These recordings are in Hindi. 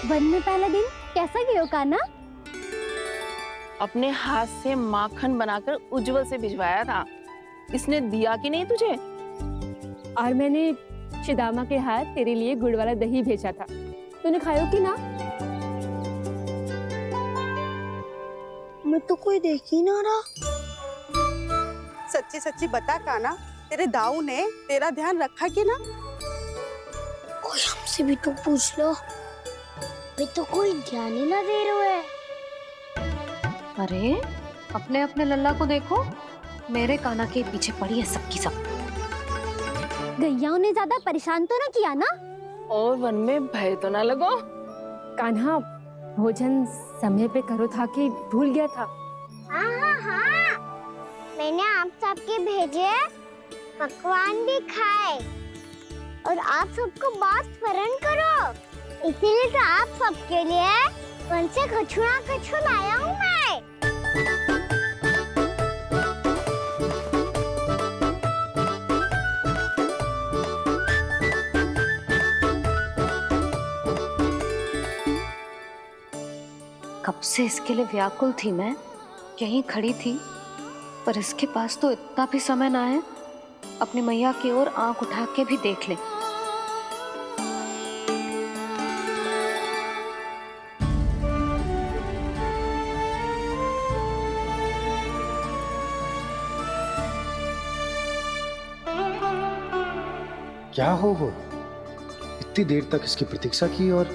वन में पहला दिन कैसा गया कान्हा? अपने हाथ से माखन बनाकर उज्जवल से भिजवाया था। इसने दिया कि नहीं तुझे? और मैंने शिदामा के हाथ तेरे लिए गुड़ वाला दही भेजा था, तूने खायो कि ना? मैं तो कोई देख ही ना रहा। सच्ची सच्ची बता कान्हा, तेरे दाऊ ने तेरा ध्यान रखा कि ना? कोई हमसे भी तो पूछ लो, वे तो कोई ध्यान ही ना दे रहे है। अरे अपने अपने लल्ला को देखो, मेरे कान्हा के पीछे पड़ी है सबकी सब। गैयाओं ने ज्यादा परेशान तो ना किया ना? और वन में भय तो ना लगो? कान्हा भोजन समय पे करो था कि भूल गया था? हाँ, मैंने आप सबके भेजे पकवान भी खाए और आप सबको बात स्मरण करो, इसीलिए तो आप सबके लिए वन से कछुआ कछु लाया हूँ मैं। कब से इसके लिए व्याकुल थी मैं, यहीं खड़ी थी, पर इसके पास तो इतना भी समय ना है अपनी मैया की ओर आंख उठा के भी देख ले। क्या हो वो? इतनी देर तक इसकी प्रतीक्षा की और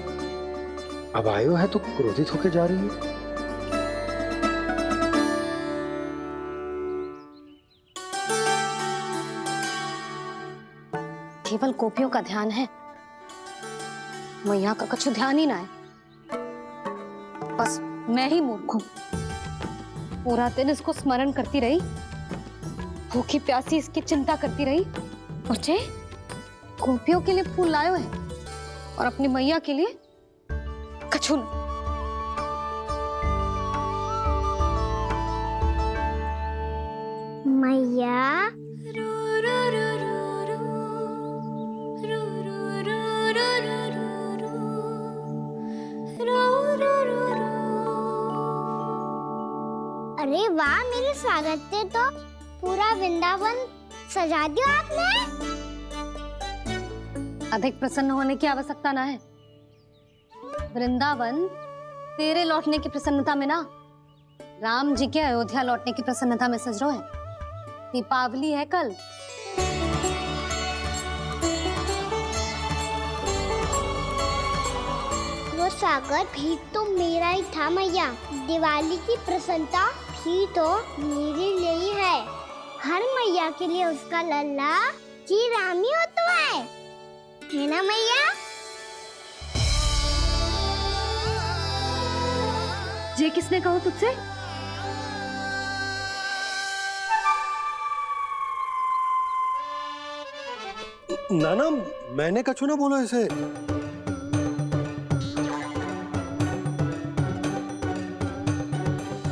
अब आयो है तो क्रोधित होकर जा रही है। केवल गोपियों का ध्यान है, मैया का कुछ ध्यान ही ना है। बस मैं ही मूर्ख हूं, पूरा दिन इसको स्मरण करती रही, भूखी प्यासी इसकी चिंता करती रही, और जे गोपियों के लिए फूल लायो है और अपनी मैया के लिए कछुल। मैया अरे वाह, मेरे स्वागत से तो पूरा वृंदावन सजा दिया आपने। अधिक प्रसन्न होने की आवश्यकता ना है। वृंदावन तेरे लौटने की प्रसन्नता में ना, राम जी के अयोध्या लौटने की प्रसन्नता में सज रहे हैं। दीपावली है कल। वो स्वागत भी तो मेरा ही था मैया। दिवाली की प्रसन्नता भी तो मेरे लिए ही है। हर मैया के लिए उसका लल्ला जी राम ही होता है ना मैया? ये किसने कहा तुझसे? नाना, मैंने कछु ना बोला इसे।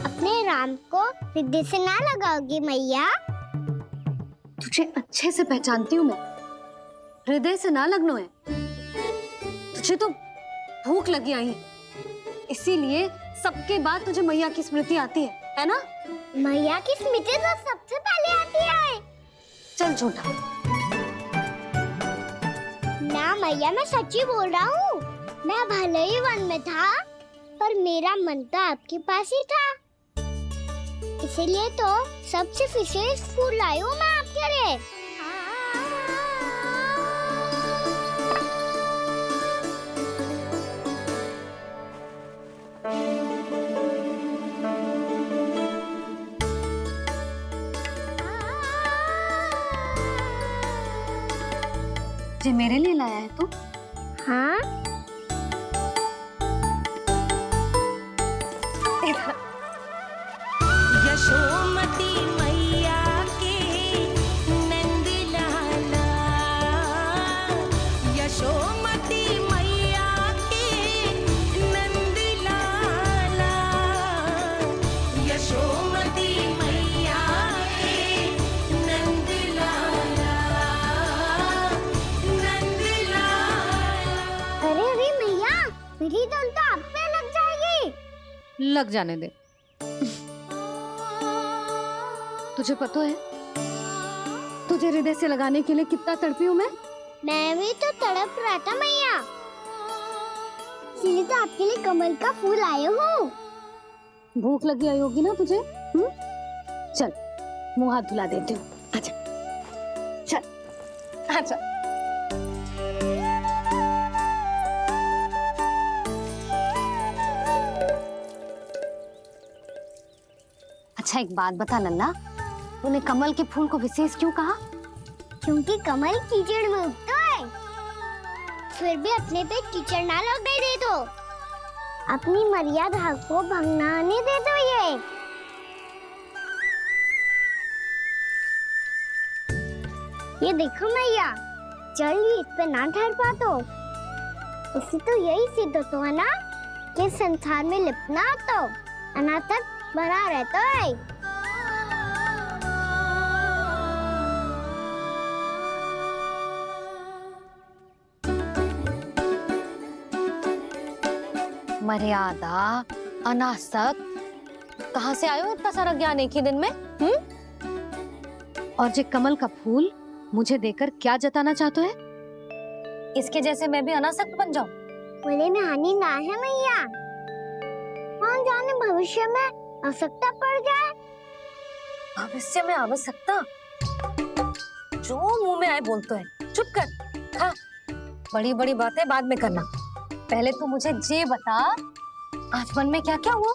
अपने राम को हृदय से ना लगाओगी मैया? तुझे अच्छे से पहचानती हूँ मैं, हृदय से ना लगनो है। तुझे तो भूख लगी आई, इसीलिए सबके बाद तुझे मैया की स्मृति आती है ना? मैया की स्मृति तो सबसे पहले आती है। चल झूठा। ना मैया, मैं सच्ची बोल रहा हूँ। मैं भले ही वन में था, पर मेरा मन तो आपके पास ही था। इसीलिए तो सबसे विशेष फूल लाई हूँ मैं आपके लिए। ये मेरे लिए लाया है तू? हाँ, यशोमती मैया के नंद लाला, यशोमती मैया के नंद लाला, यशोमती मैया के नंद लाला, नंद लाला। मेरी धुन तो आप पे लग जाएगी। लग जाने दे। तुझे पता है तुझे हृदय से लगाने के लिए कितना तड़पी हूँ मैं भी तो तड़प रहा था मैया, इसीलिए तो आपके लिए कमल का फूल आए हूँ। भूख लगी आई होगी ना तुझे? चल मुंह हाथ धुला देती हूँ। आजा चल आजा। अच्छा एक बात बता लल्ला, तूने कमल के फूल को विशेष क्यों कहा? क्योंकि कमल कीचड़ में उगता है, फिर भी अपने पे कीचड़ ना लगने दे दो। अपनी मर्यादा को भंग ना आने दे दो। ये देखो मैया, जल ही इस पे ना ठहर पा तो इसी तो यही सिद्ध होता है ना कि संसार में लिपना तो अनाथक बना रहता है। मर्यादा, अनासक, कहाँ से आयो इतना सारा ज्ञान एक ही दिन में? और जे कमल का फूल मुझे देकर क्या जताना चाहते है? इसके जैसे मैं भी अनासक्त बन जाऊं? बोले में हानि ना है मैया, कौन जाने भविष्य में आवश्यकता पड़ जाए। भविष्य में आवश्यकता? जो मुंह में आए बोलते हैं, चुप कर। हाँ, बड़ी बड़ी बातें बाद में करना, पहले तू मुझे ये बता आज मन में क्या क्या हुआ?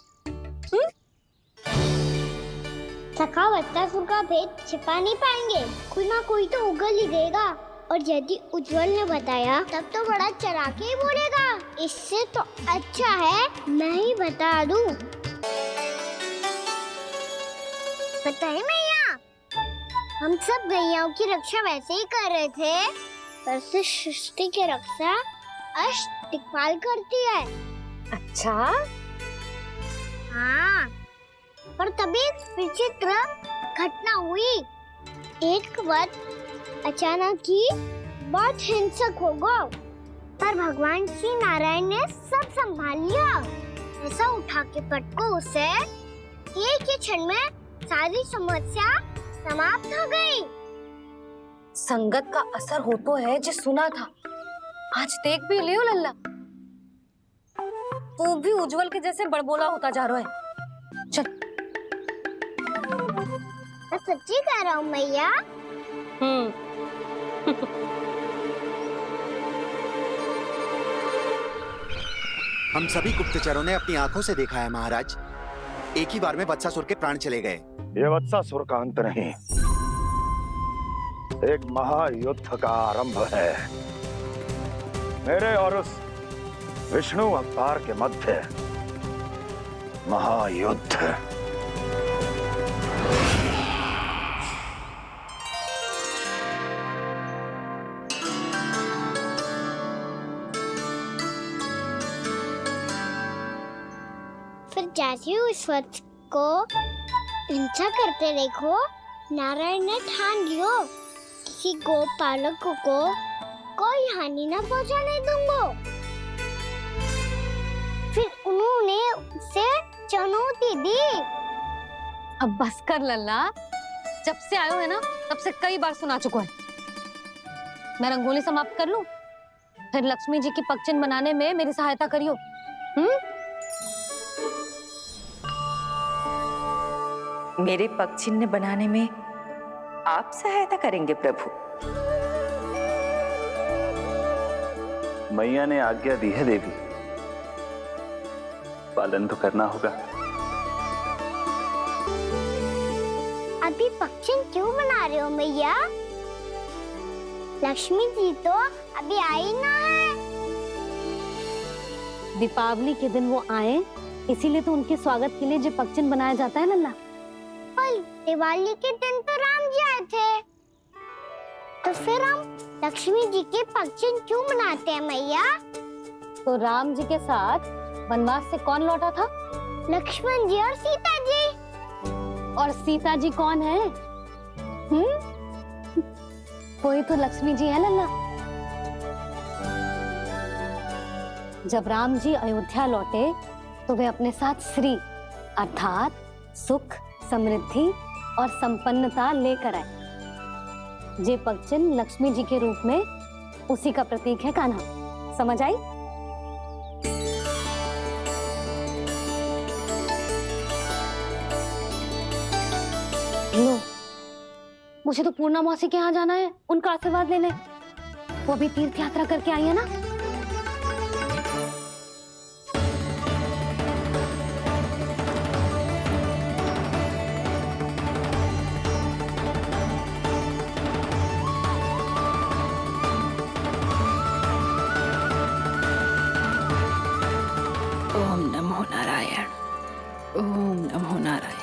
सखा बत्तासुर का भेद छिपा नहीं पाएंगे, कोई ना कोई तो उगल ही देगा। और यदि उज्जवल ने बताया तब तो बड़ा चला के ही बोलेगा। इससे तो अच्छा है मैं ही बता दूं। पता है मैया, हम सब गैयाओं की रक्षा वैसे ही कर रहे थे, वैसे सृष्टि की रक्षा अष्ट दिक्पाल करती है। अच्छा? हाँ, पर तभी एक विचित्र घटना हुई। एक वक्त अचानक ही बहुत हिंसक हो गया, पर भगवान श्री नारायण ने सब संभाल लिया। ऐसा उठा के पटको उसे एक ही क्षण में सारी समस्या समाप्त हो गई। संगत का असर होतो है जो सुना था, आज देख भी लियो लल्ला, तू भी उज्जवल के जैसे बड़बोला होता जा रहा है। चल। मैं सच्ची कह रहा हूँ मैया। हम सभी गुप्तचरों ने अपनी आंखों से देखा है महाराज, एक ही बार में वत्सासुर के प्राण चले गए। ये वत्सासुर का अंत नहीं, एक महायुद्ध का आरंभ है। मेरे और उस विष्णु अवतार के मध्य महायुद्ध। फिर जैसे ही उस वत्स को हिंसा करते देखो, नारायण ने ठान लियो किसी गोपालक को कोई हानि न पहुंचाने दूंगा। फिर उन्होंने उसे चुनौती दी। अब बस कर लल्ला, जब से आयो है ना तब से कई बार सुना चुका है। मैं रंगोली समाप्त कर लूं, फिर लक्ष्मी जी की पगचिन बनाने में मेरी सहायता करियो। मेरे पगचिन्ह बनाने में आप सहायता करेंगे प्रभु? मैया ने आज्ञा दी है देवी, पालन तो करना होगा। अभी पक्षिन क्यों बना रहे हो मैया? लक्ष्मी जी तो अभी आई ना है। दीपावली के दिन वो आए, इसीलिए तो उनके स्वागत के लिए जो पगचिन बनाया जाता है लल्ला। कल दिवाली के दिन तो राम जी आए थे, तो फिर हम लक्ष्मी जी के पगचिन क्यों मनाते हैं मैया? तो राम जी के साथ वनवास से कौन लौटा था? लक्ष्मण जी और सीता जी। और सीता जी कौन है? वही तो लक्ष्मी जी है लल्ला। जब राम जी अयोध्या लौटे तो वे अपने साथ श्री अर्थात सुख, समृद्धि और संपन्नता लेकर आए। जे पगचिन लक्ष्मी जी के रूप में उसी का प्रतीक है कान्हा। समझ आई? लो, मुझे तो पूर्णा मौसी के यहाँ जाना है, उनका आशीर्वाद लेने। वो भी तीर्थ यात्रा करके आई है ना। ओम नमो नारायण, ओम नमो नारायण।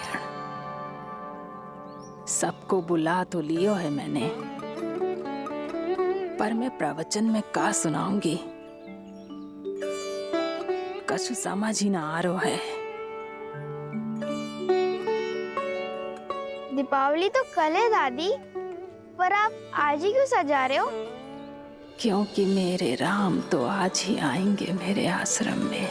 सबको बुला तो लियो है मैंने, पर मैं प्रवचन में का सुनाऊंगी, कछु समझ ही ना आ रहा है। दीपावली तो कल है दादी, पर आप आज ही क्यों सजा रहे हो? क्योंकि मेरे राम तो आज ही आएंगे मेरे आश्रम में।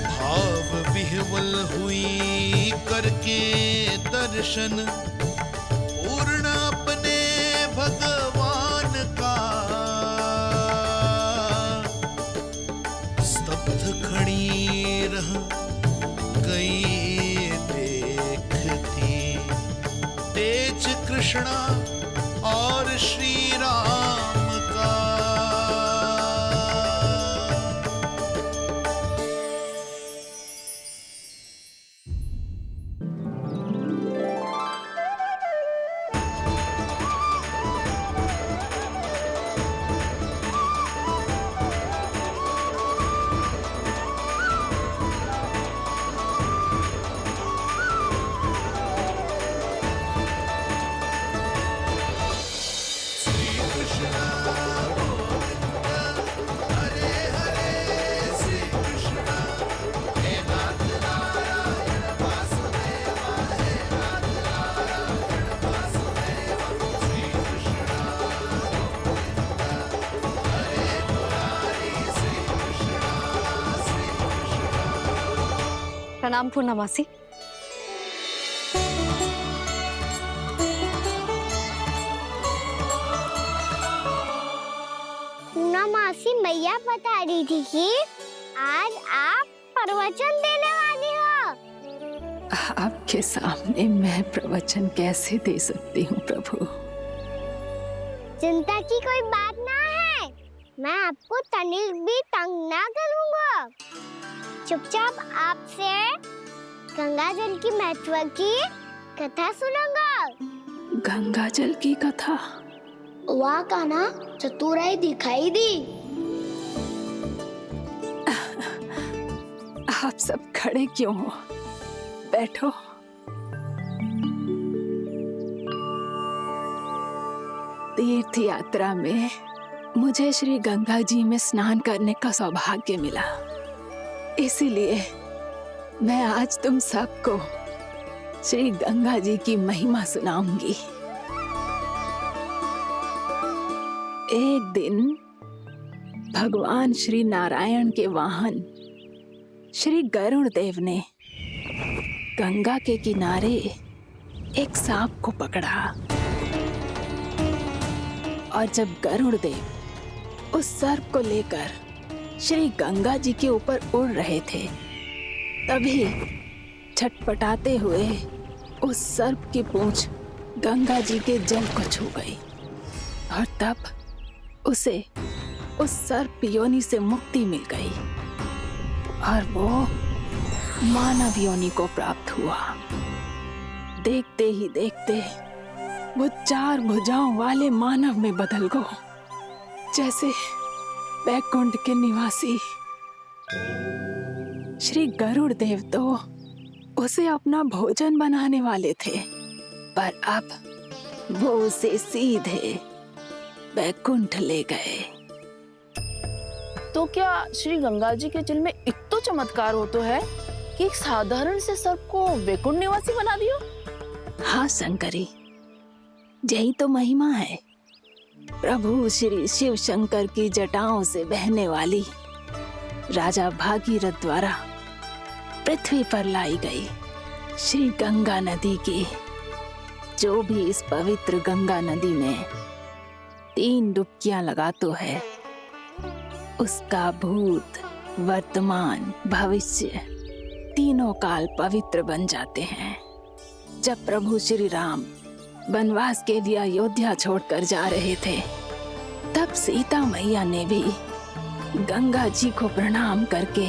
भाव विह्वल हुई करके दर्शन, पूर्ण अपने भगवान का। स्तब्ध खड़ी रह गई देखती, तेज कृष्णा और श्री राम का। प्रणाम पूर्णा मासी। पूना मासी मैया बता रही थी कि आज आप प्रवचन देने वाली हो। आपके सामने मैं प्रवचन कैसे दे सकती हूँ प्रभु? चिंता की कोई बात ना है, मैं आपको तनिक भी तंग ना करूँगा। चुपचाप आपसे गंगा जल की महत्व की कथा सुनूंगा। गंगा जल की कथा? वाह कान्हा, चतुराई दिखाई दी। आप सब खड़े क्यों हो? बैठो। तीर्थ यात्रा में मुझे श्री गंगा जी में स्नान करने का सौभाग्य मिला, इसीलिए मैं आज तुम सबको श्री गंगा जी की महिमा सुनाऊंगी। एक दिन भगवान श्री नारायण के वाहन श्री गरुड़ देव ने गंगा के किनारे एक सांप को पकड़ा, और जब गरुड़ देव उस सर्प को लेकर श्री गंगा जी के ऊपर उड़ रहे थे, तभी छटपटाते हुए उस सर्प की पूंछ गंगा जी के जल को छू गई, और तब उसे उस सर्प योनि से मुक्ति मिल गई और वो मानव योनि को प्राप्त हुआ। देखते ही देखते वो 4 भुजाओं वाले मानव में बदल गो, जैसे बैकुंठ के निवासी। श्री गरुड़ देव तो उसे अपना भोजन बनाने वाले थे, पर अब वो उसे सीधे बैकुंठ ले गए। तो क्या श्री गंगा जी के जल में इतना चमत्कार हो तो है कि एक साधारण से सर्प को वैकुंठ निवासी बना दियो? हाँ शंकरी, यही तो महिमा है। प्रभु श्री शिव शंकर की जटाओं से बहने वाली राजा भागीरथ द्वारा पृथ्वी पर लाई गई श्री गंगा नदी की, जो भी इस पवित्र गंगा नदी में 3 डुबकियां लगातो है, उसका भूत, वर्तमान, भविष्य तीनों काल पवित्र बन जाते हैं। जब प्रभु श्री राम वनवास के लिए अयोध्या छोड़कर जा रहे थे, तब सीता मैया ने भी गंगा जी को प्रणाम करके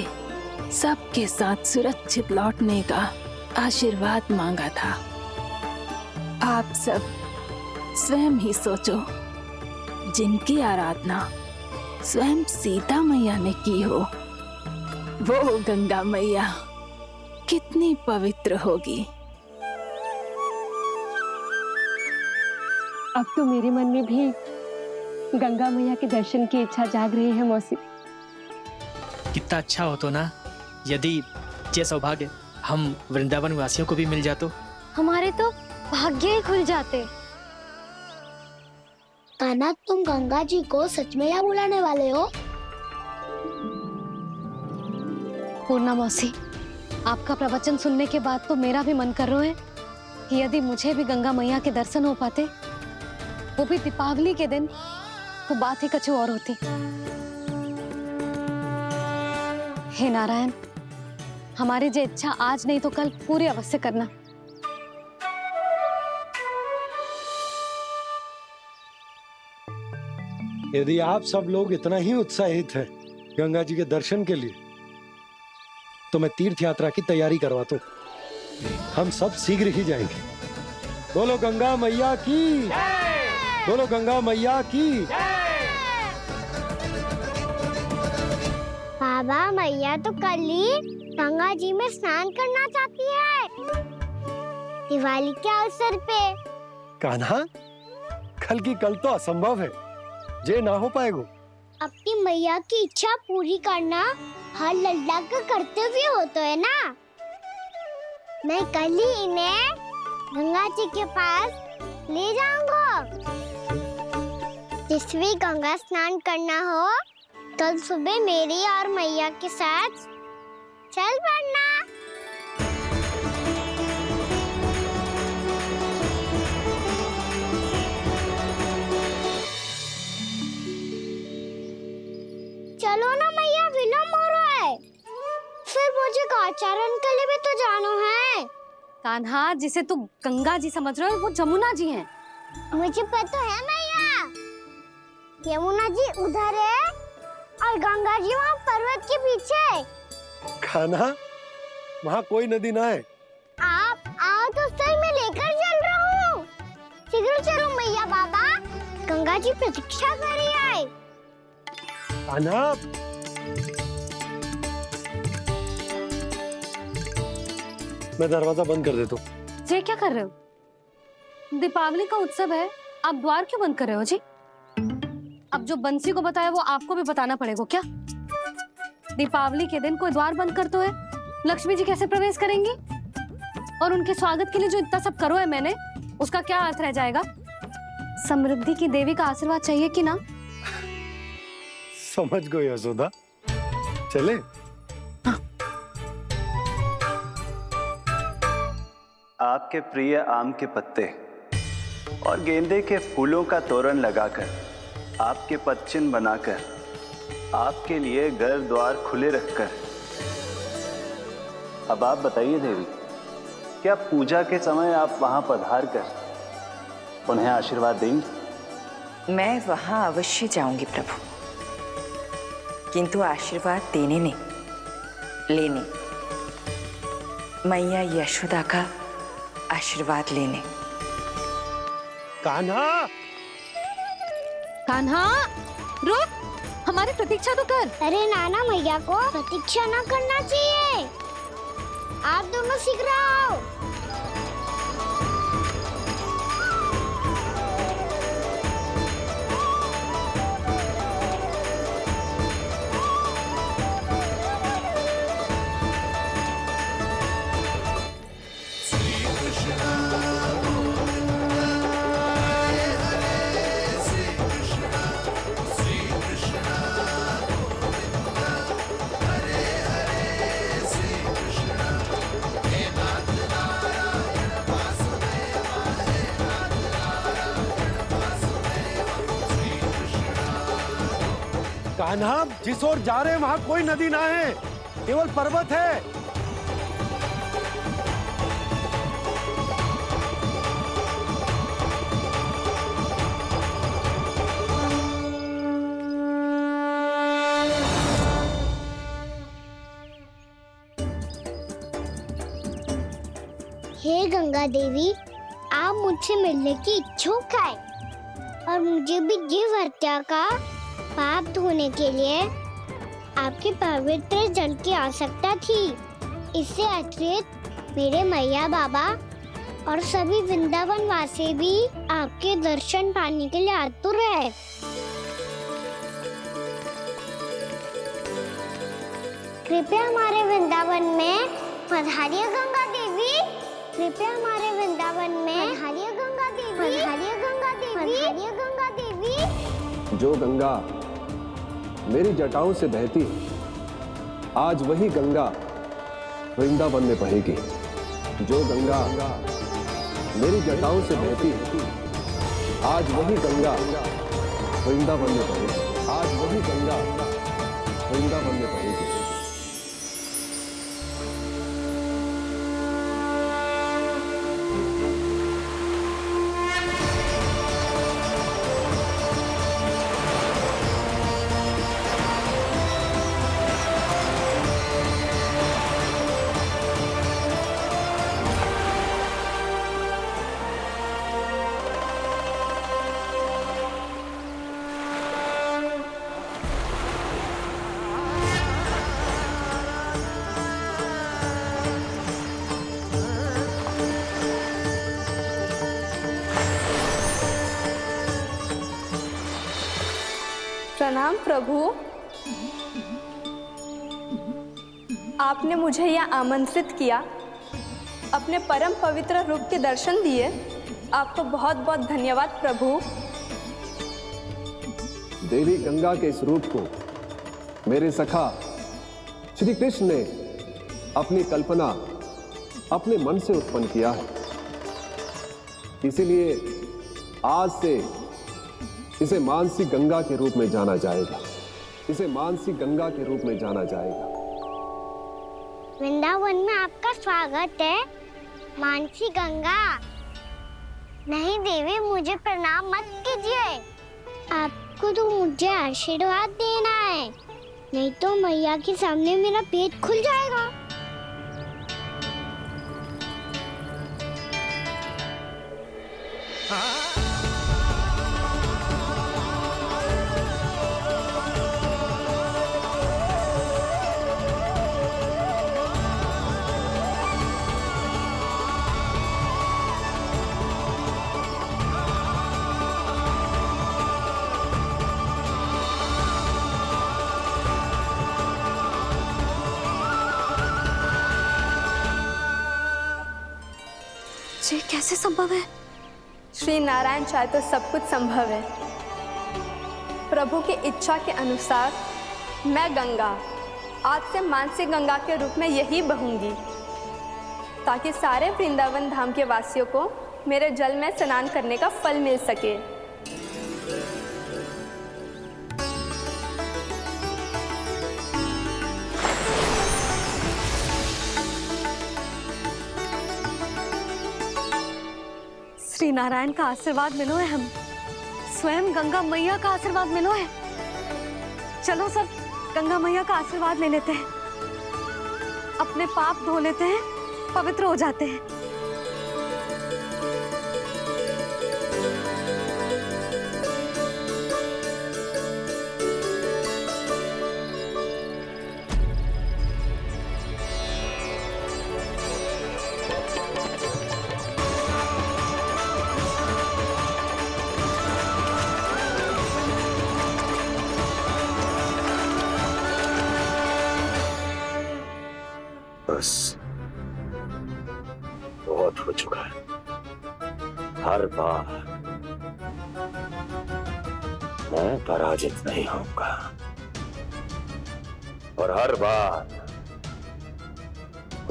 सबके साथ सुरक्षित लौटने का आशीर्वाद मांगा था। आप सब स्वयं ही सोचो, जिनकी आराधना स्वयं सीता मैया ने की हो, वो गंगा मैया कितनी पवित्र होगी। अब तो मेरे मन में भी गंगा मैया के दर्शन की इच्छा जाग रही है मौसी। कितना अच्छा हो तो ना यदि ये सौभाग्य हम वृंदावन वासियों को भी मिल जातो। हमारे तो भाग्य ही खुल जाते। कान्हा, तुम गंगा जी को सच में यहाँ बुलाने वाले हो? पूर्णा मौसी, आपका प्रवचन सुनने के बाद तो मेरा भी मन कर रहा है कि यदि मुझे भी गंगा मैया के दर्शन हो पाते, वो भी दीपावली के दिन, तो बात ही कुछ और होती। हे नारायण, हमारी जो इच्छा आज नहीं तो कल पूरी अवश्य करना। यदि आप सब लोग इतना ही उत्साहित हैं गंगा जी के दर्शन के लिए, तो मैं तीर्थ यात्रा की तैयारी करवाता हूँ। हम सब शीघ्र ही जाएंगे। बोलो गंगा मैया की, बोलो गंगा मैया की। बाबा, मैया तो कल ही गंगा जी में स्नान करना चाहती है, दिवाली के अवसर पे। कान्हा, कल की कल तो असंभव है, जे ना हो पाएगा। अपनी मैया की इच्छा पूरी करना हर लल्ला का कर्तव्य होता है ना। मैं कल ही इन्हें गंगा जी के पास ले जाऊंगा। जिस भी गंगा स्नान करना हो, कल सुबह मेरी और मैया के साथ चल पड़ना। चलो ना मैया, विलम्ब हो रहा है। फिर मुझे काचारण के लिए भी तो जाना है। कान्हा, जिसे तू गंगा जी समझ रहे हो, वो जमुना जी हैं। मुझे पता है मैया, यमुना जी उधर है और गंगा जी वहाँ पर्वत के पीछे। कान्हा, वहाँ कोई नदी ना है। आप आओ तो सही, मैं लेकर चल रहा हूँ। शीघ्र चलो मैया। बाबा, गंगा जी प्रतीक्षा कर रही है। कान्हा, मैं दरवाजा बंद कर देता हूँ। जी क्या कर रहे हो? दीपावली का उत्सव है, आप द्वार क्यों बंद कर रहे हो जी? अब जो बंसी को बताया वो आपको भी बताना पड़ेगा क्या? दीपावली के दिन कोई द्वार बंद कर तो है, लक्ष्मी जी कैसे प्रवेश करेंगी? और उनके स्वागत के लिए जो इतना सब करो है मैंने, उसका क्या अर्थ रह जाएगा? समृद्धि की देवी का आशीर्वाद चाहिए कि ना? समझ गई यशोदा, चले। आपके प्रिय आम के पत्ते और गेंदे के फूलों का तोरण लगाकर, आपके पदचिन्ह बनाकर, आपके लिए घर द्वार खुले रखकर, अब आप बताइए देवी, क्या पूजा के समय आप वहां पधार कर उन्हें आशीर्वाद देंगी? मैं वहां अवश्य जाऊंगी प्रभु, किंतु आशीर्वाद देने नहीं, लेने, मैया यशोदा का आशीर्वाद लेने। कान्हा, कान्हा, रुक, हमारी प्रतीक्षा तो कर। अरे नाना, मैया को प्रतीक्षा ना करना चाहिए। आप दोनों शीघ्र आओ। कान्हा, जिस ओर जा रहे हैं वहां कोई नदी ना है, केवल पर्वत है। हे गंगा देवी, आप मुझसे मिलने की इच्छुक है और मुझे भी जीव हत्या का पाप धोने के लिए आपके पवित्र जल की आवश्यकता थी। इससे अतिरिक्त मेरे मैया बाबा और सभी वृंदावन वासी भी आपके दर्शन पाने के लिए आतुर है। कृपया हमारे वृंदावन में पधारिए गंगा देवी। कृपया हमारे वृंदावन में पधारिए गंगा देवी। पधारिए गंगा देवी। पधारिए गंगा देवी। जो गंगा मेरी जटाओं से बहती है, आज वही गंगा वृंदावन में बहेगी। जो गंगा मेरी जटाओं से बहती है, आज वही गंगा वृंदावन में बहेगी। आज वही गंगा वृंदावन में बहेगी। प्रणाम प्रभु, आपने मुझे यह आमंत्रित किया, अपने परम पवित्र रूप के दर्शन दिए। आपको बहुत बहुत धन्यवाद प्रभु। देवी गंगा के इस रूप को मेरे सखा श्री कृष्ण ने अपनी कल्पना अपने मन से उत्पन्न किया है। इसीलिए आज से इसे मानसी गंगा के रूप में जाना जाएगा। इसे मानसी गंगा के रूप में जाना जाएगा। वृंदावन में आपका स्वागत है मानसी गंगा। नहीं देवी, मुझे प्रणाम मत कीजिए। आपको तो मुझे आशीर्वाद देना है, नहीं तो मैया के सामने मेरा पेट खुल जाएगा। ये कैसे संभव है? श्री नारायण चाहे तो सब कुछ संभव है। प्रभु की इच्छा के अनुसार मैं गंगा आज से मानसी गंगा के रूप में यही बहूंगी, ताकि सारे वृंदावन धाम के वासियों को मेरे जल में स्नान करने का फल मिल सके। श्री नारायण का आशीर्वाद मिलो है, हम स्वयं गंगा मैया का आशीर्वाद मिलो है। चलो सब गंगा मैया का आशीर्वाद ले लेते हैं, अपने पाप धो लेते हैं, पवित्र हो जाते हैं। बस बहुत हो चुका है। हर बार मैं पराजित नहीं होऊंगा और हर बार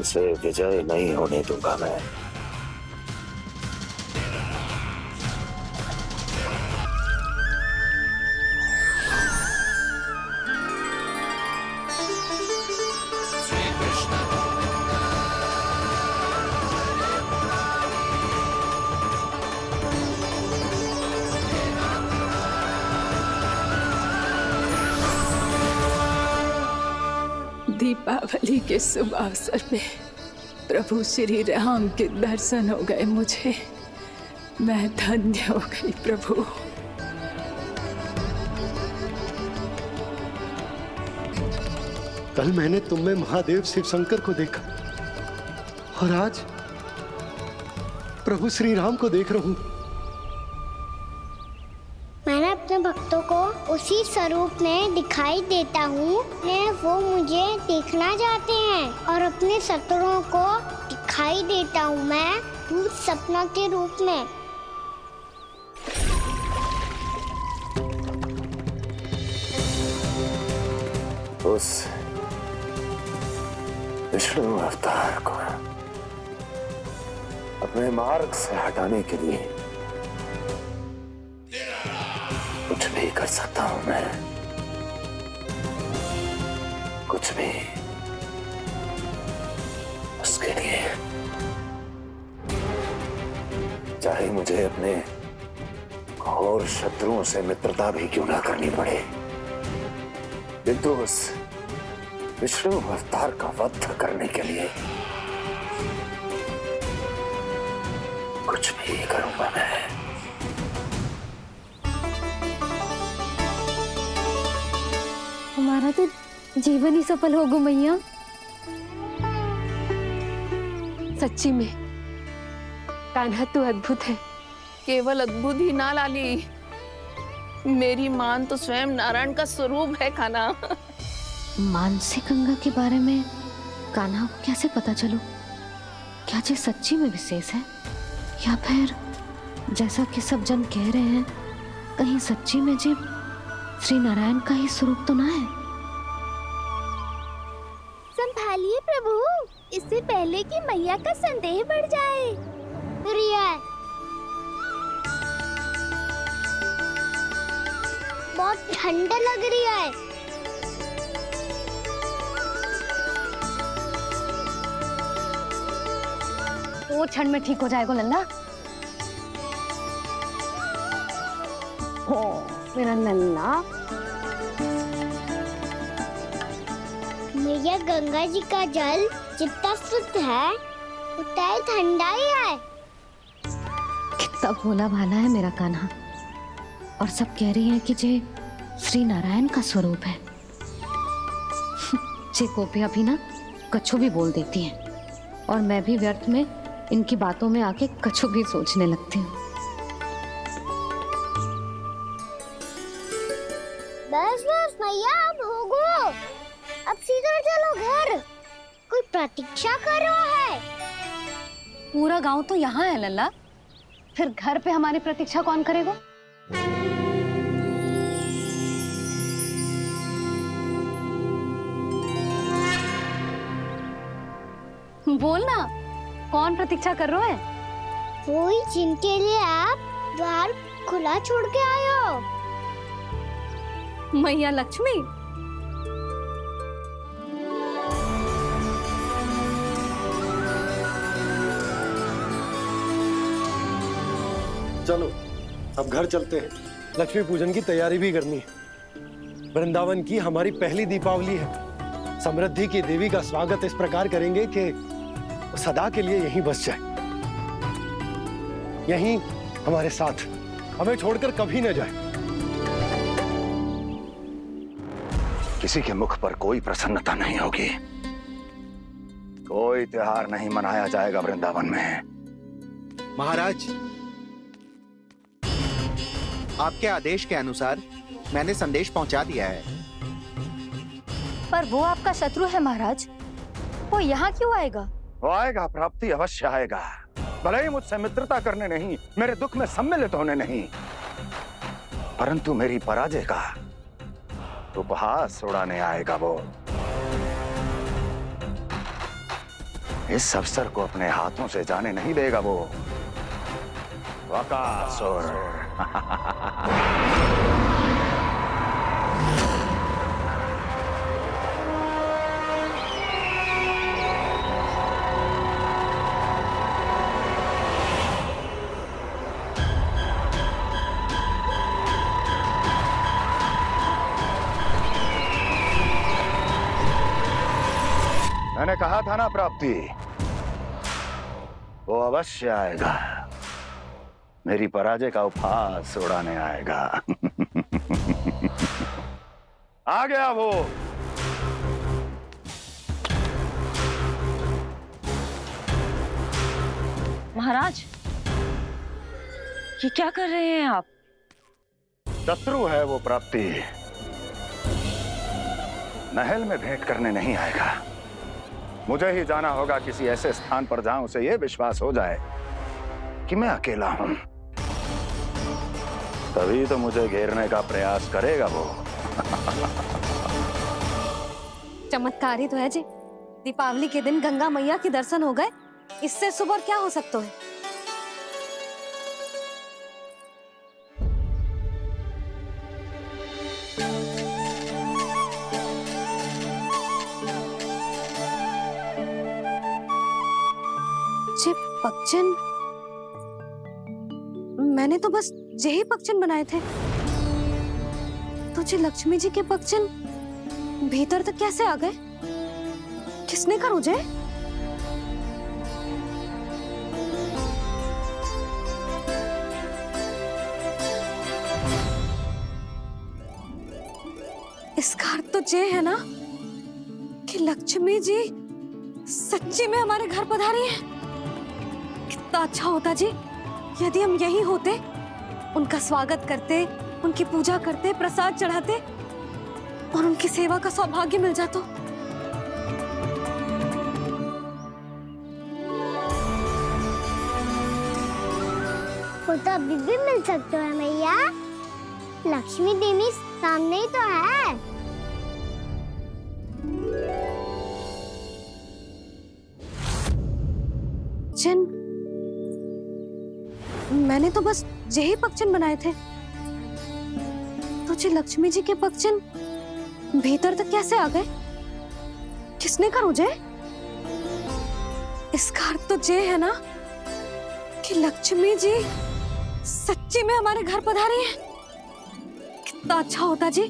उसे विजय नहीं होने दूंगा मैं। दीपावली के शुभ अवसर पे प्रभु श्री राम के दर्शन हो गए मुझे। मैं धन्य हो गई प्रभु। कल मैंने तुम में महादेव शिव शंकर को देखा और आज प्रभु श्री राम को देख रहा हूं। मैंने अपने भक्तों को उसी स्वरूप में दिखाई देता हूँ। वो मुझे देखना चाहते हैं और अपने शत्रुओं को दिखाई देता हूँ मैं भूत सपना के रूप में। उस विष्णु अवतार को अपने मार्ग से हटाने के लिए कुछ भी कर सकता हूं मैं, कुछ भी। उसके लिए चाहे मुझे अपने घोर शत्रुओं से मित्रता भी क्यों ना करनी पड़े, किंतु उस विष्णु अवतार का वध करने के लिए कुछ भी करूंगा मैं। हमारा तो जीवन ही सफल हो गो मैया। सच्ची में कान्हा तू अद्भुत है। केवल अद्भुत ही ना लाली, मेरी मान तो स्वयं नारायण का स्वरूप है कान्हा। मानसी गंगा के बारे में कान्हा को कैसे पता चलो? क्या ये सच्ची में विशेष है या फिर जैसा कि सब जन कह रहे हैं कहीं सच्ची में जी श्री नारायण का ही स्वरूप तो ना है? संभालिए प्रभु, इससे पहले कि मैया का संदेह बढ़ जाए। प्रिया, बहुत ठंडा लग रही है। वो क्षण में ठीक हो जाएगा लल्ला। हो मेरा लल्ला। मैया गंगा जी का जल जितना शुद्ध है उतना ही ठंडा ही है। कितना भोला भाला है मेरा कान्हा। और सब कह रही हैं कि जे श्री नारायण का स्वरूप है। जे गोपियां भी ना कछु भी बोल देती हैं और मैं भी व्यर्थ में इनकी बातों में आके कछु भी सोचने लगती हूँ। बस बस मैया, अब होगो, अब सीधा चलो घर। कोई प्रतीक्षा कर रहा है। पूरा गांव तो यहाँ है लल्ला, फिर घर पे हमारी प्रतीक्षा कौन करेगा? बोल ना, कौन प्रतीक्षा कर रहे हैं? वही जिनके लिए आप द्वार खुला छोड़ के आए हो। मैया लक्ष्मी। चलो अब घर चलते हैं। लक्ष्मी पूजन की तैयारी भी करनी है। वृंदावन की हमारी पहली दीपावली है। समृद्धि की देवी का स्वागत इस प्रकार करेंगे कि वो सदा के लिए यहीं बस जाए, यहीं हमारे साथ, हमें छोड़कर कभी न जाए। किसी के मुख पर कोई प्रसन्नता नहीं होगी, कोई त्योहार नहीं मनाया जाएगा वृंदावन में। महाराज, आपके आदेश के अनुसार मैंने संदेश पहुंचा दिया है। पर वो आपका शत्रु है महाराज, वो यहाँ क्यों आएगा? वो आएगा, प्राप्ति अवश्य आएगा। भले ही मुझसे मित्रता करने नहीं, मेरे दुख में सम्मिलित होने नहीं, परंतु मेरी पराजय का उपहास उड़ाने आएगा वो। इस अवसर को अपने हाथों से जाने नहीं देगा वो बकासुर। मैंने कहा था ना प्राप्ति, वो अवश्य आएगा, मेरी पराजय का उपहास उड़ाने आएगा। आ गया वो। महाराज, ये क्या कर रहे हैं आप? शत्रु है वो प्राप्ति, महल में भेंट करने नहीं आएगा। मुझे ही जाना होगा किसी ऐसे स्थान पर जहां उसे यह विश्वास हो जाए कि मैं अकेला हूं, तभी तो मुझे घेरने का प्रयास करेगा वो। चमत्कार ही तो है जी। दीपावली के दिन गंगा मैया के दर्शन हो गए, इससे शुभ और क्या हो सकता है। जे पक्षन, मैंने तो बस यही पक्षन बनाए थे, तो जे लक्ष्मी जी के पक्षन भीतर तक कैसे आ गए? किसने करूं जे? इसका अर्थ तो ये है ना कि लक्ष्मी जी सच्ची में हमारे घर पधारी हैं। कितना अच्छा होता जी यदि हम यही होते, उनका स्वागत करते, उनकी पूजा करते, प्रसाद चढ़ाते और उनकी सेवा का सौभाग्य मिल जाता। वो तो अभी भी मिल सकते हैं मैया, लक्ष्मी देवी सामने ही तो है। जिन, मैंने तो बस यही पक्षन बनाए थे, तो जी लक्ष्मी जी के पक्षन भीतर तक कैसे आ गए? किसने करूं जे? इसका अर्थ तो ये है ना कि लक्ष्मी जी सच्ची में हमारे घर पधारी हैं। कितना अच्छा होता जी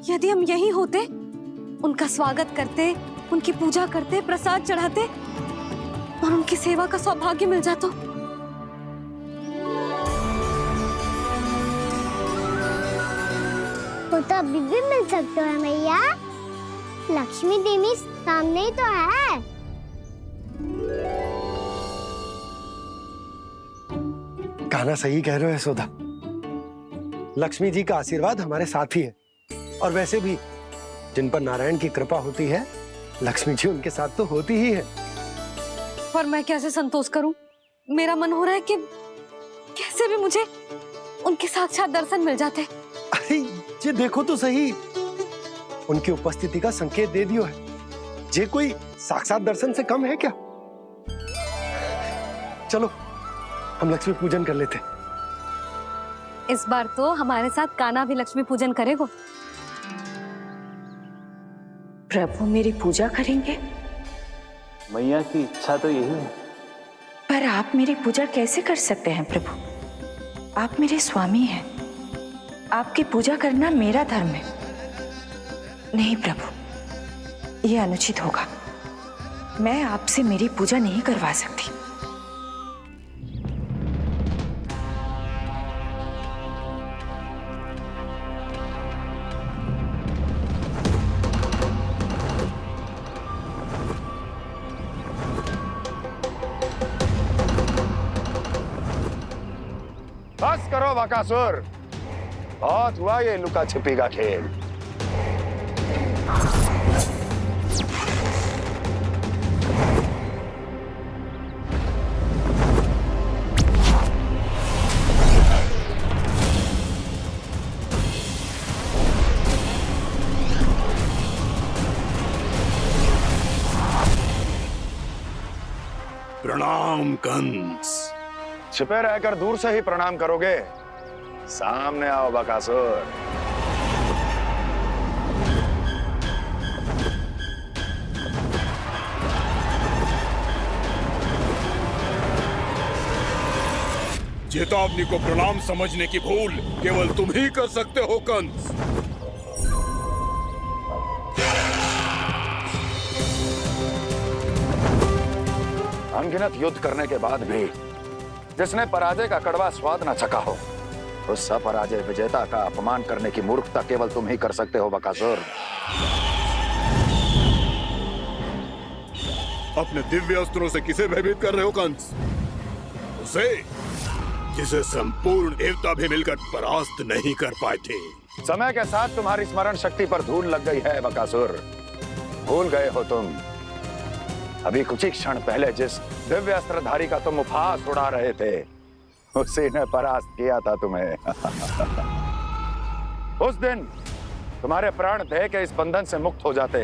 यदि हम यही होते, उनका स्वागत करते, उनकी पूजा करते, प्रसाद चढ़ाते और उनकी सेवा का सौभाग्य मिल जाता। वो तो अभी भी मिल सकते हैं मैया, लक्ष्मी देवी सामने ही तो है। कान्हा सही कह रहे हो यशोदा, लक्ष्मी जी का आशीर्वाद हमारे साथ ही है, और वैसे भी जिन पर नारायण की कृपा होती है, लक्ष्मी जी उनके साथ तो होती ही है। पर मैं कैसे संतोष करूं? मेरा मन हो रहा है कि कैसे भी मुझे उनके साक्षात दर्शन मिल जाते। अरे ये देखो तो सही, उनकी उपस्थिति का संकेत दे दियो है। ये कोई साक्षात दर्शन से कम है क्या? चलो हम लक्ष्मी पूजन कर लेते। इस बार तो हमारे साथ कान्हा भी लक्ष्मी पूजन करेगा। प्रभु मेरी पूजा करेंगे? मैया की इच्छा तो यही है। पर आप मेरी पूजा कैसे कर सकते हैं प्रभु? आप मेरे स्वामी हैं, आपकी पूजा करना मेरा धर्म है। नहीं प्रभु, यह अनुचित होगा। मैं आपसे मेरी पूजा नहीं करवा सकती। बस करो बकासुर, बहुत हुआ ये लुका छिपी का खेल। प्रणाम कंस। छिपे रहकर दूर से ही प्रणाम करोगे? सामने आओ बकासुर। चेतावनी को प्रणाम समझने की भूल केवल तुम ही कर सकते हो कंस। अनगिनत युद्ध करने के बाद भी जिसने पराजय का कड़वा स्वाद न चखा हो, उस अपराजय विजेता का अपमान करने की मूर्खता केवल तुम ही कर सकते हो बकासुर। अपने दिव्य अस्त्रों से किसे भयभीत कर रहे हो कंस? उसे जिसे संपूर्ण देवता भी मिलकर परास्त नहीं कर पाए थे। समय के साथ तुम्हारी स्मरण शक्ति पर धूल लग गई है बकासुर। भूल गए हो तुम अभी कुछ ही क्षण पहले जिस दिव्य अस्त्रधारी का तुम उपहास उड़ा रहे थे, उसी ने परास्त किया था तुम्हें। उस दिन तुम्हारे प्राण देह के इस बंधन से मुक्त हो जाते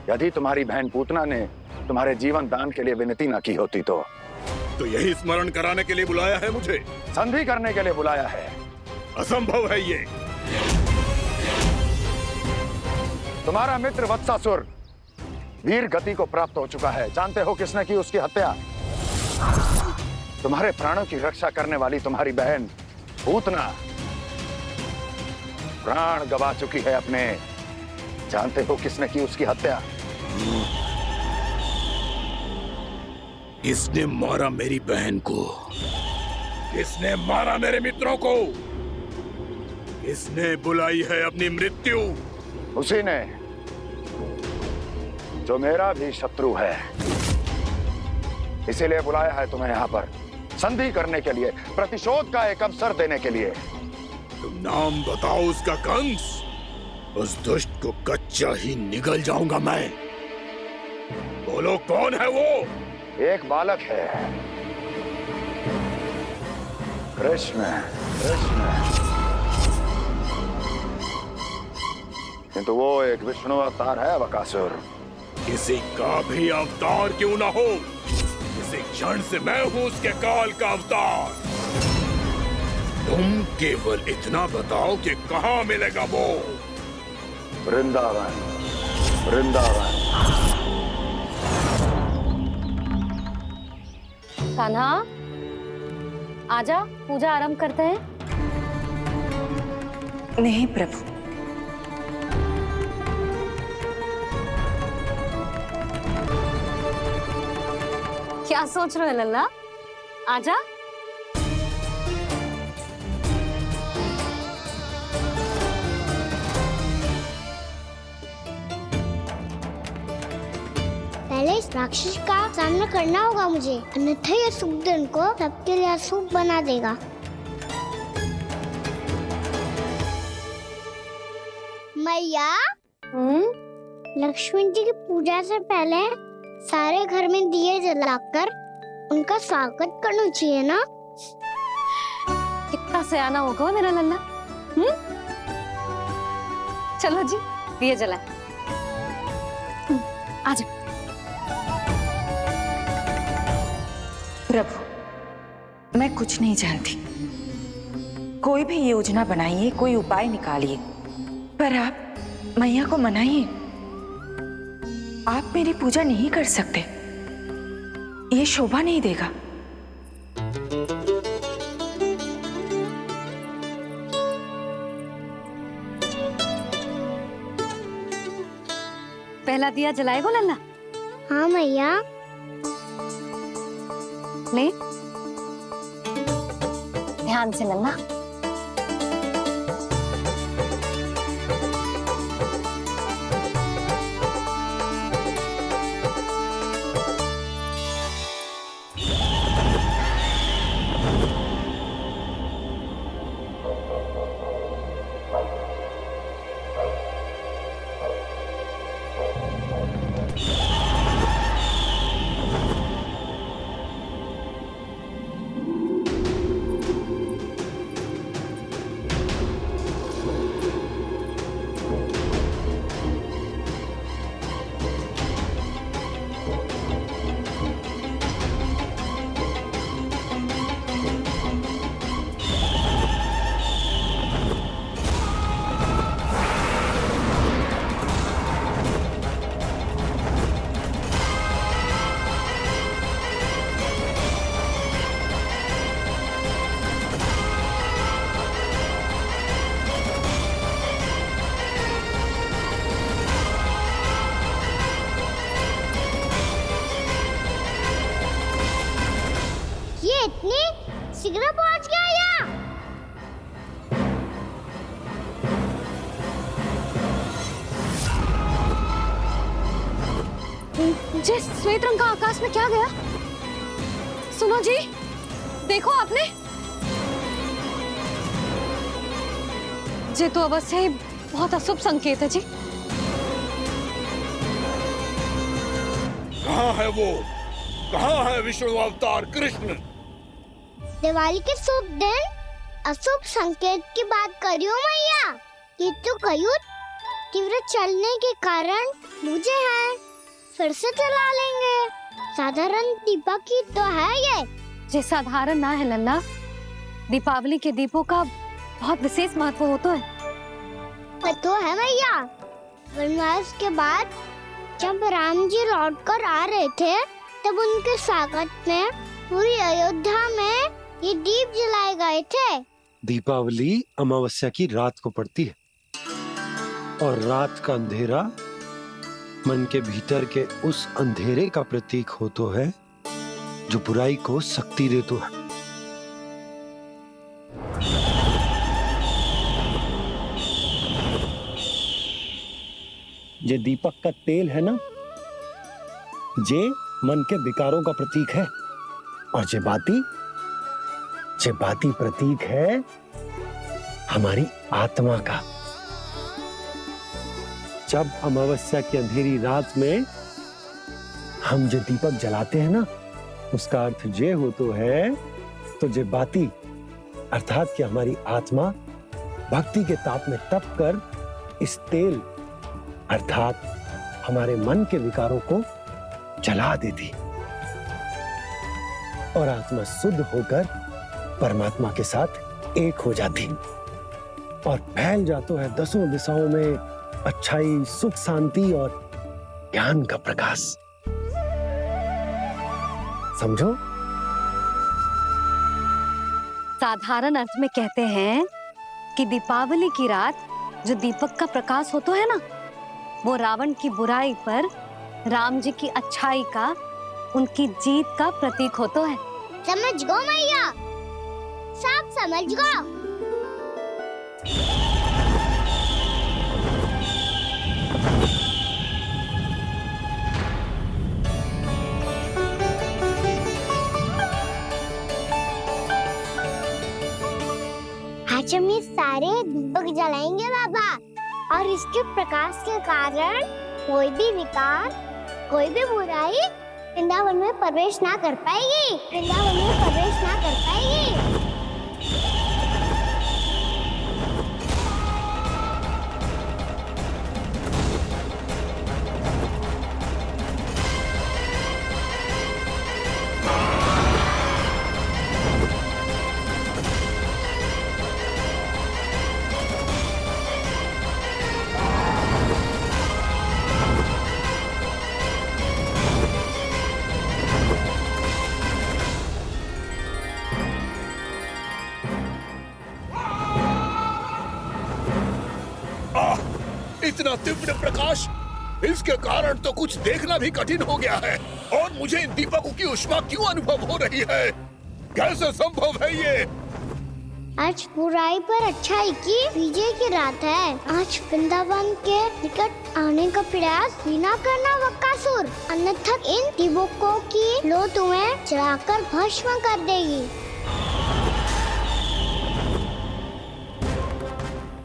यदि तुम्हारी बहन पूतना ने तुम्हारे जीवन दान के लिए विनती न की होती तो यही स्मरण कराने के लिए बुलाया है मुझे? संधि करने के लिए बुलाया है। असंभव है ये। तुम्हारा मित्र वत्सासुर वीर गति को प्राप्त हो चुका है। जानते हो किसने की उसकी हत्या? तुम्हारे प्राणों की रक्षा करने वाली तुम्हारी बहन पूतना प्राण गवा चुकी है अपने। जानते हो किसने की उसकी हत्या? किसने मारा मेरी बहन को? किसने मारा मेरे मित्रों को? किसने बुलाई है अपनी मृत्यु? उसी ने जो मेरा भी शत्रु है। इसीलिए बुलाया है तुम्हें यहाँ पर संधि करने के लिए, प्रतिशोध का एक अवसर देने के लिए। तुम नाम बताओ उसका कंस। उस दुष्ट को कच्चा ही निगल जाऊंगा मैं। बोलो कौन है वो? एक बालक है, कृष्ण। किंतु वो एक विष्णु अवतार है बकासुर। किसी का भी अवतार क्यों ना हो, इसी क्षण से मैं हूं उसके काल का अवतार। तुम केवल इतना बताओ कि कहां मिलेगा वो? वृंदावन। वृंदावन। कान्हा, आजा, पूजा आरंभ करते हैं। नहीं प्रभु, क्या सोच रहे हो लल्ला? आजा। पहले इस राक्षस का सामना करना होगा मुझे, अन्यथा ये शुभ दिन को सबके लिए अशुभ बना देगा। मैया, लक्ष्मी जी की पूजा से पहले सारे घर में दिए जलाकर उनका स्वागत करना चाहिए ना? कितना सयाना होगा मेरा लल्ला। चलो जी, दिए जलाए। आजा। प्रभु, मैं कुछ नहीं जानती। कोई भी योजना बनाइए, कोई उपाय निकालिए, पर आप मैया को मनाइए। आप मेरी पूजा नहीं कर सकते, ये शोभा नहीं देगा। पहला दिया जलाएगो लल्ला? हाँ मैया। ले, ध्यान से लल्ला। ये इतनी शीघ्र पहुंच गया यहाँ? जे श्वेत रंग का आकाश में क्या गया? सुनो जी, देखो आपने। जे तो अवश्य ही बहुत अशुभ संकेत है जी। कहाँ है वो? कहाँ है विष्णु अवतार कृष्ण? दिवाली के शुभ दिन अशुभ संकेत की बात करियो मैया। ये तो कयूर तीव्र चलने के कारण मुझे है, फिर से चला लेंगे। साधारण दीपक ही तो है ये। जे साधारण ना है लल्ला, दीपावली के दीपों का बहुत विशेष महत्व होता है। तो है मैया। वनवास के बाद जब राम जी लौटकर आ रहे थे, तब उनके स्वागत में पूरी अयोध्या में ये दीप जलाए गए थे। दीपावली अमावस्या की रात को पड़ती है और रात का अंधेरा मन के भीतर के उस अंधेरे का प्रतीक हो तो है जो बुराई को शक्ति दे तो है। ये दीपक का तेल है ना, जे मन के विकारों का प्रतीक है, और जे बाती प्रतीक है हमारी आत्मा का। जब अमावस्या की अंधेरी रात में हम जो दीपक जलाते हैं ना, उसका अर्थ जे हो तो है, तो जे बाती अर्थात कि हमारी आत्मा भक्ति के ताप में तप कर इस तेल अर्थात हमारे मन के विकारों को जला देती और आत्मा शुद्ध होकर परमात्मा के साथ एक हो जाती और फैल जाता है दसों दिशाओं में अच्छाई, सुख, शांति और ज्ञान का प्रकाश। समझो? साधारण अर्थ में कहते हैं कि दीपावली की रात जो दीपक का प्रकाश होता है ना, वो रावण की बुराई पर राम जी की अच्छाई का, उनकी जीत का प्रतीक होता है। समझ गो मैया, सब समझ गो। आज हम ये सारे दीपक जलाएंगे बाबा, और इसके प्रकाश के कारण कोई भी विकार, कोई भी बुराई वृंदावन में प्रवेश ना कर पाएगी, वृंदावन में प्रवेश ना कर पाएगी। इतना तीव्र प्रकाश, इसके कारण तो कुछ देखना भी कठिन हो गया है। और मुझे इन दीपकों की उष्मा क्यों अनुभव हो रही है? कैसे संभव है ये? आज बुराई पर अच्छाई की विजय की रात है। आज वृंदावन के निकट आने का प्रयास बिना करना बकासुर, अन्यथा इन दीपकों की लो तुम्हें जलाकर भस्म कर देगी।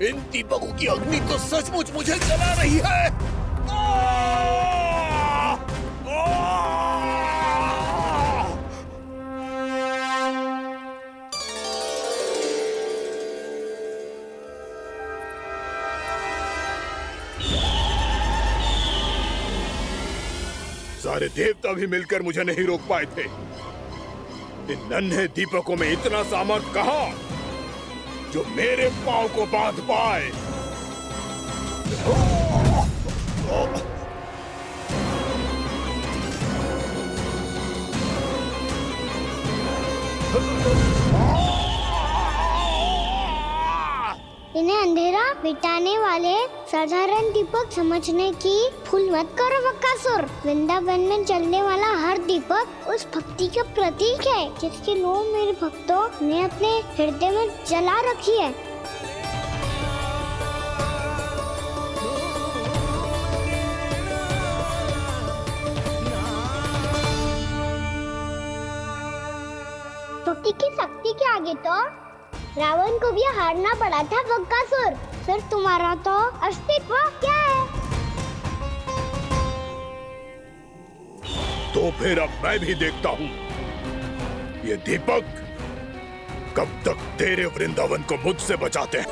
इन दीपकों की अग्नि तो सचमुच मुझे जला रही है। सारे देवता भी मिलकर मुझे नहीं रोक पाए थे। इन नन्हे दीपकों में इतना सामर्थ्य कहां जो मेरे पांव को बांध पाए। इन्हें अंधेरा मिटाने वाले साधारण दीपक समझने की भूल मत करो बक्कासुर। वृंदावन में जलने वाला हर दीपक उस भक्ति का प्रतीक है जिसकी नौ मेरे भक्तों ने अपने हृदय में जला रखी है। भक्ति की शक्ति के आगे तो रावण को भी हारना पड़ा था बक्कासुर। फिर तुम्हारा तो अस्तित्व क्या है? तो फिर अब मैं भी देखता हूँ ये दीपक कब तक तेरे वृंदावन को मुझसे बचाते हैं।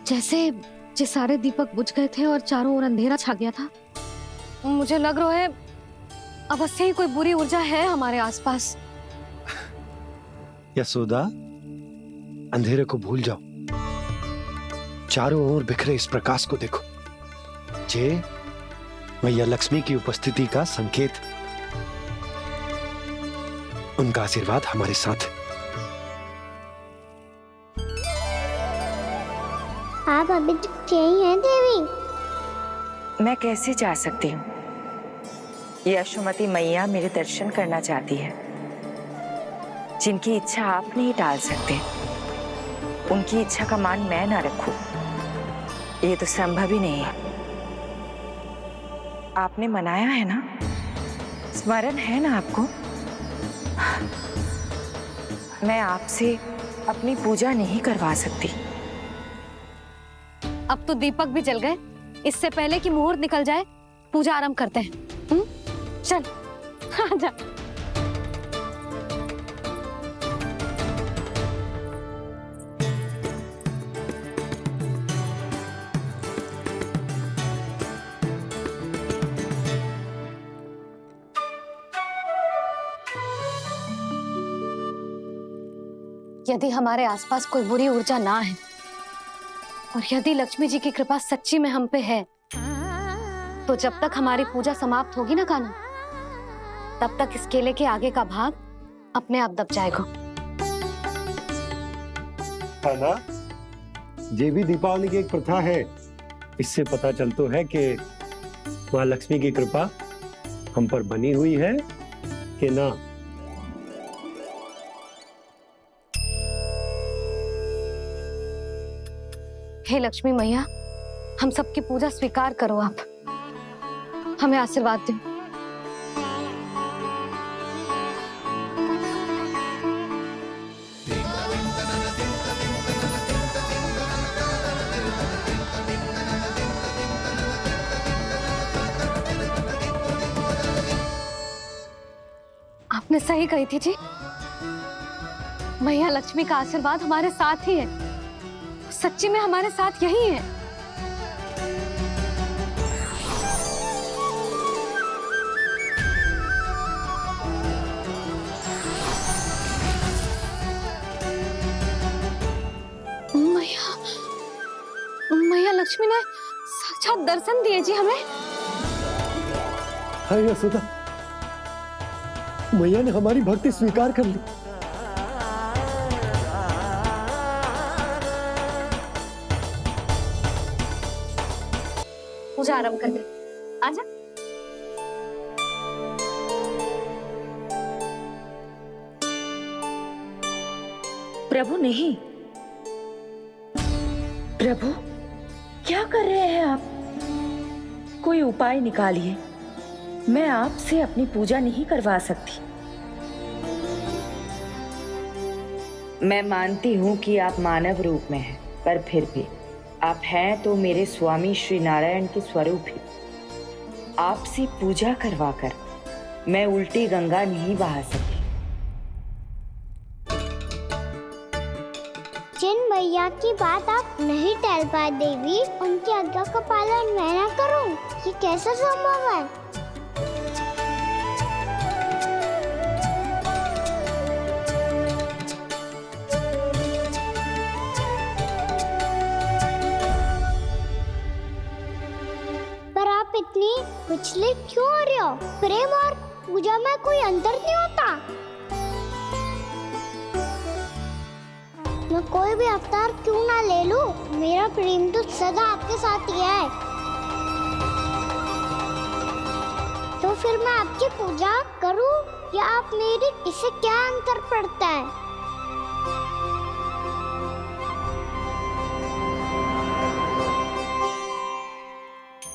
जैसे ये सारे दीपक बुझ गए थे और चारों ओर अंधेरा छा गया था, मुझे लग रहा है अवश्य ही कोई बुरी ऊर्जा है हमारे आसपास। यशोदा, अंधेरे को भूल जाओ, चारों ओर बिखरे इस प्रकाश को देखो। जे मैया लक्ष्मी की उपस्थिति का संकेत, उनका आशीर्वाद हमारे साथ है। आप अभी तक यही हैं देवी? मैं कैसे जा सकती हूँ? यशोमती मैया मेरे दर्शन करना चाहती है। जिनकी इच्छा आप नहीं टाल सकते, उनकी इच्छा का मान मैं ना रखूं, ये तो संभव ही नहीं है। आपने मनाया है ना, स्मरण है ना आपको? मैं आपसे अपनी पूजा नहीं करवा सकती। अब तो दीपक भी जल गए, इससे पहले कि मुहूर्त निकल जाए पूजा आरंभ करते हैं। चल आजा। यदि हमारे आसपास कोई बुरी ऊर्जा ना है और यदि लक्ष्मी जी की कृपा सच्ची में हम पे है, तो जब तक हमारी पूजा समाप्त होगी ना कान्हा, तब तक इस केले के आगे का भाग अपने आप दब जाएगा। है ना? ये भी दीपावली की एक प्रथा है। इससे पता चलता है कि माँ लक्ष्मी की कृपा हम पर बनी हुई है कि ना। हे लक्ष्मी मैया, हम सबकी पूजा स्वीकार करो, आप हमें आशीर्वाद दो। आपने सही कही थी जी, मैया लक्ष्मी का आशीर्वाद हमारे साथ ही है, सच्ची में हमारे साथ यही है। मैया लक्ष्मी ने साक्षात दर्शन दिए जी हमें। हाय यशोदा, मैया ने हमारी भक्ति स्वीकार कर ली। पूजा आरंभ कर दे। आजा। प्रभु नहीं, प्रभु क्या कर रहे हैं आप? कोई उपाय निकालिए, मैं आपसे अपनी पूजा नहीं करवा सकती। मैं मानती हूँ कि आप मानव रूप में हैं, पर फिर भी आप हैं तो मेरे स्वामी श्री नारायण के स्वरूप ही। आपसे पूजा करवाकर मैं उल्टी गंगा नहीं बहा सकती। जिन भैया की बात आप नहीं टाल पाए देवी, उनकी आज्ञा का पालन मैं ना करूं, ये कैसे संभव है? पर आप इतनी विचलित क्यों हो रहे हो? प्रेम और पूजा में कोई अंतर नहीं होता। मैं कोई भी अवतार क्यों ना ले लूं, मेरा प्रेम तो सदा आपके साथ ही है। तो फिर मैं आपकी पूजा करूं या आप मेरी, इससे क्या अंतर पड़ता है?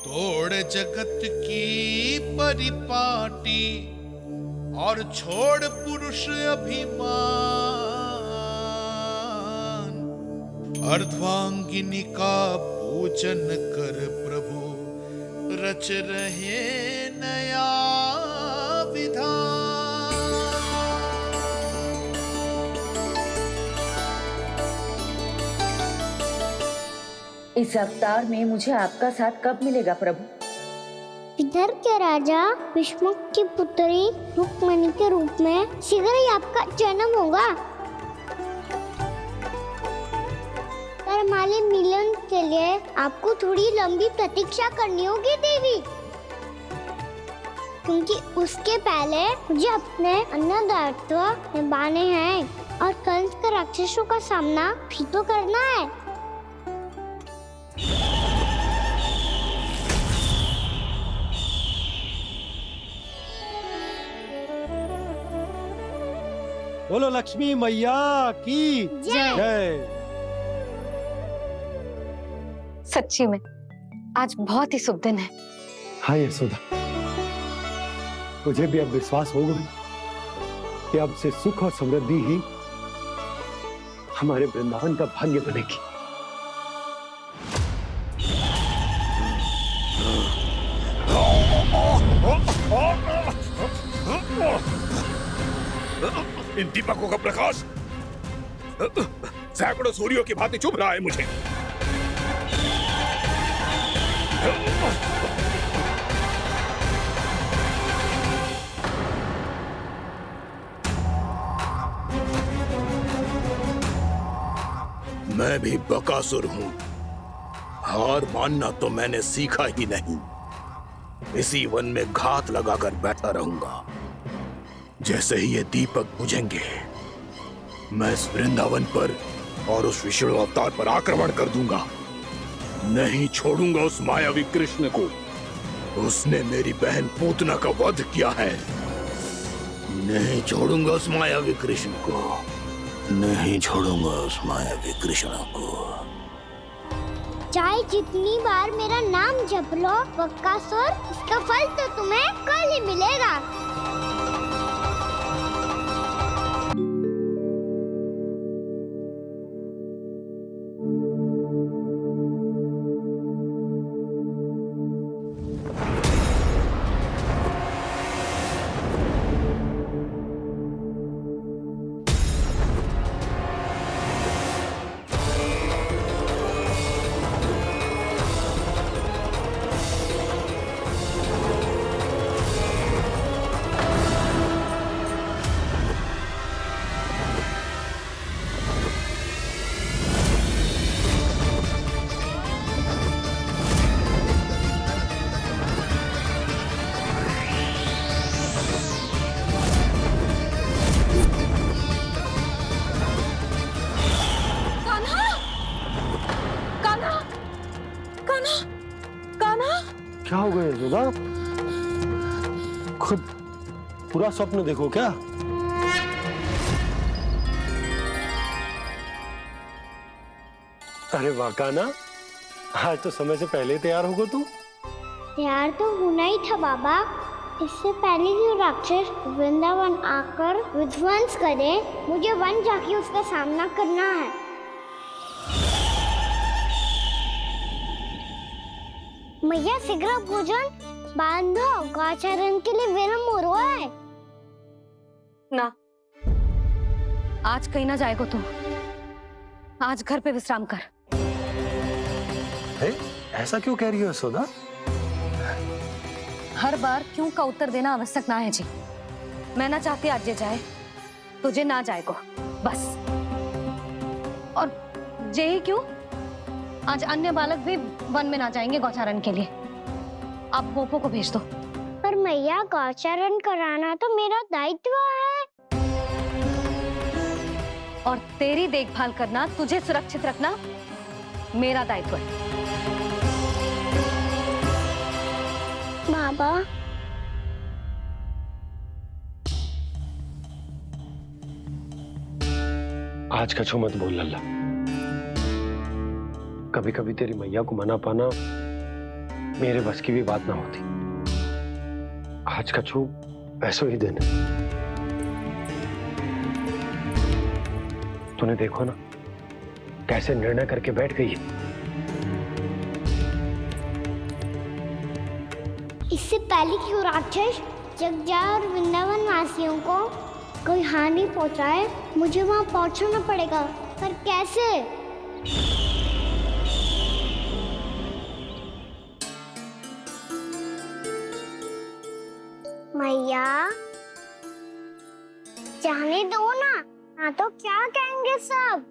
तोड़ जगत की परिपाटी और छोड़ पुरुष अभिमान, अर्धांगिनी का पूजन कर प्रभु रच रहे नया विधान। इस अवतार में मुझे आपका साथ कब मिलेगा प्रभु? इधर के राजा भीष्मक की पुत्री रुक्मणी के रूप में शीघ्र ही आपका जन्म होगा। पर हमारे मिलन के लिए आपको थोड़ी लंबी प्रतीक्षा करनी होगी देवी, क्योंकि उसके पहले मुझे अपने अन्य दायित्व निभाने हैं और कंस के राक्षसों का सामना भी तो करना है। बोलो लक्ष्मी मैया की जय। सच्ची में आज बहुत ही शुभ दिन है। हाँ यशोदा, मुझे भी अब विश्वास हो गया कि अब से सुख और समृद्धि ही हमारे वृंदावन का भाग्य बनेगी। इन दीपकों का प्रकाश सैकड़ों सूर्यों की भांति चुभ रहा है मुझे। मैं भी बकासुर हूं, हार मानना तो मैंने सीखा ही नहीं। इसी वन में घात लगाकर बैठा रहूंगा। जैसे ही ये दीपक बुझेंगे, मैं इस वृंदावन पर और उस विष्णु अवतार पर आक्रमण कर दूंगा। नहीं छोड़ूंगा उस मायावी कृष्ण को। उसने मेरी बहन पूतना का वध किया है। नहीं छोड़ूंगा उस मायावी कृष्ण को। नहीं छोड़ूंगा उस मायावी कृष्ण को। चाहे जितनी बार मेरा नाम जप लो बकासुर, इसका फल तो तुम्हें कल ही मिलेगा। क्या हो गया यशोदा? खुद पूरा स्वप्न देखो क्या? अरे वाह कान्हा, आज तो समय से पहले तैयार होगा तू। तैयार तो होना ही था बाबा। इससे पहले ही राक्षस वृंदावन आकर विध्वंस करे, मुझे वन जाके उसका सामना करना है। मैया शीघ्र भोजन बांधो, गौचरण के लिए विलंब हो रहा है। ना, आज कहीं ना जाएगा तू। आज घर पे विश्राम कर। ऐसा क्यों कह रही हो यशोदा? हर बार क्यों का उत्तर देना आवश्यक ना है जी। मैं ना चाहती आज ये जाए, तुझे ना जाएगा बस। और जे ही क्यों, आज अन्य बालक भी वन में ना जाएंगे गौचारण के लिए। आप गोपो को भेज दो। पर मैया गौचारण कराना तो मेरा दायित्व है। और तेरी देखभाल करना, तुझे सुरक्षित रखना मेरा दायित्व है। बाबा, आज कछु मत बोल लल्ला। कभी कभी तेरी मैया को मना पाना मेरे बस की भी बात ना होती। आज कछु ऐसो ही दिन है। तूने देखो ना कैसे निर्णय करके बैठ गई है। इससे पहले कि वो राक्षस जगजा और वृंदावन वासियों को कोई हानि पहुंचाए, मुझे वहां पहुंचना पड़ेगा। पर कैसे? मैया, जाने दो ना तो क्या कहेंगे सब।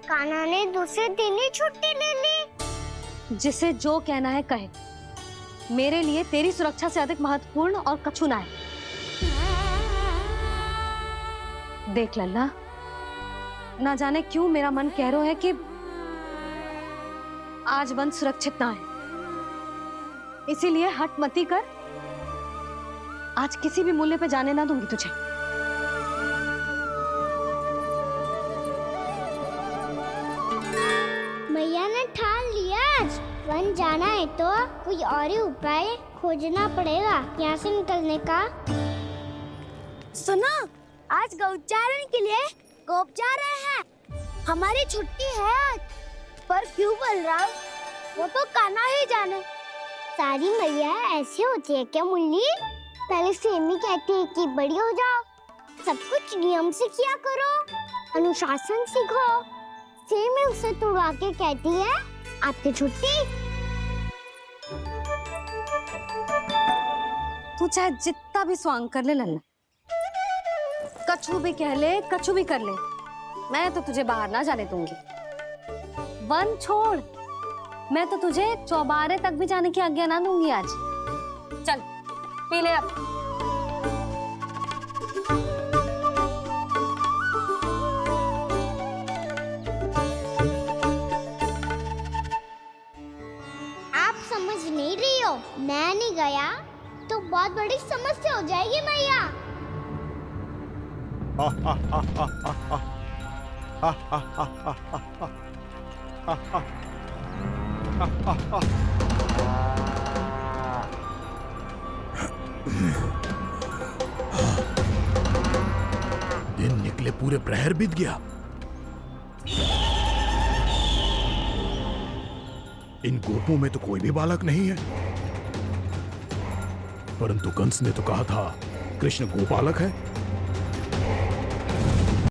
कान्हा ने दूसरे दिन ही छुट्टी ले ली। जिसे जो कहना है कहे, मेरे लिए तेरी सुरक्षा से अधिक महत्वपूर्ण और कछु ना है। देख लल्ला, ना जाने क्यों मेरा मन कह रहा है कि आज वन सुरक्षित ना है, इसीलिए हट मती कर। आज किसी भी मूल्य पे जाने ना दूंगी तुझे। मैया ने ठान लिया, आज वन जाना है तो कोई और ही उपाय खोजना पड़ेगा यहाँ से निकलने का। सुनो, आज गौचारण के लिए गोप जा रहे हैं। हमारी छुट्टी है आज। पर क्यों बलराम? वो तो कान्हा ही जाने। सारी मैया ऐसी होती है क्या मुन्नी? पहले सेमी कहती है कि बड़ी हो जाओ, सब कुछ नियम से किया करो, अनुशासन सीखो। सेमी उसे तुड़वा के कहती है आपकी छुट्टी। तू चाहे जितना भी स्वांग कर ले लल्ला, कछु भी कह ले, कछु भी कर ले, मैं तो तुझे बाहर ना जाने दूंगी। वन छोड़, मैं तो तुझे चौबारे तक भी जाने की आज्ञा ना दूंगी आज। चल पी ले अब। आप समझ नहीं रही हो, मैं नहीं गया तो बहुत बड़ी समस्या हो जाएगी मैया। दिन निकले पूरे प्रहर बीत गया। इन गोपों में तो कोई भी बालक नहीं है, परंतु कंस ने तो कहा था कृष्ण गोपालक है।